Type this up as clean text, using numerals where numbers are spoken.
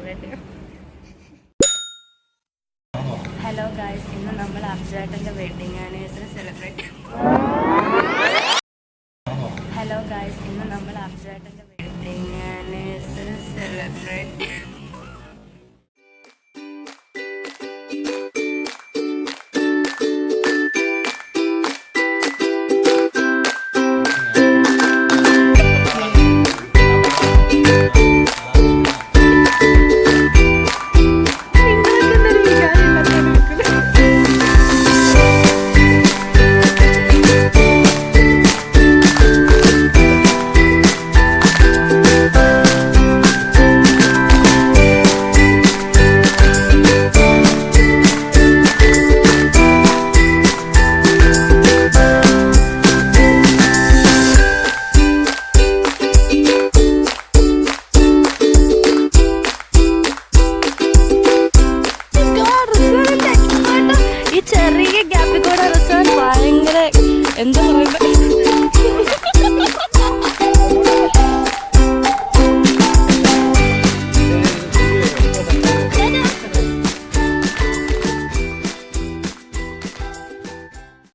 Celebrate ചെയ്യാം. Hello guys, ഇന്ന് നമ്മൾ അർജുനേട്ടൻ്റെ വെഡിങ് ആനിവേഴ്സറി സെലിബ്രേറ്റ് ചെയ്യാം. ഹലോ ഗായ്സ്, ഇന്ന് നമ്മൾ അർജുനേട്ടൻ്റെ വെഡിങ് ആനിവേഴ്സറി സെലിബ്രേറ്റ് ചെയ്യാം. ചെറിയ ഗ്യാപ്പിൽ കൂടെ റിസോർട്ട് ഭയങ്കര എന്താ പറയുക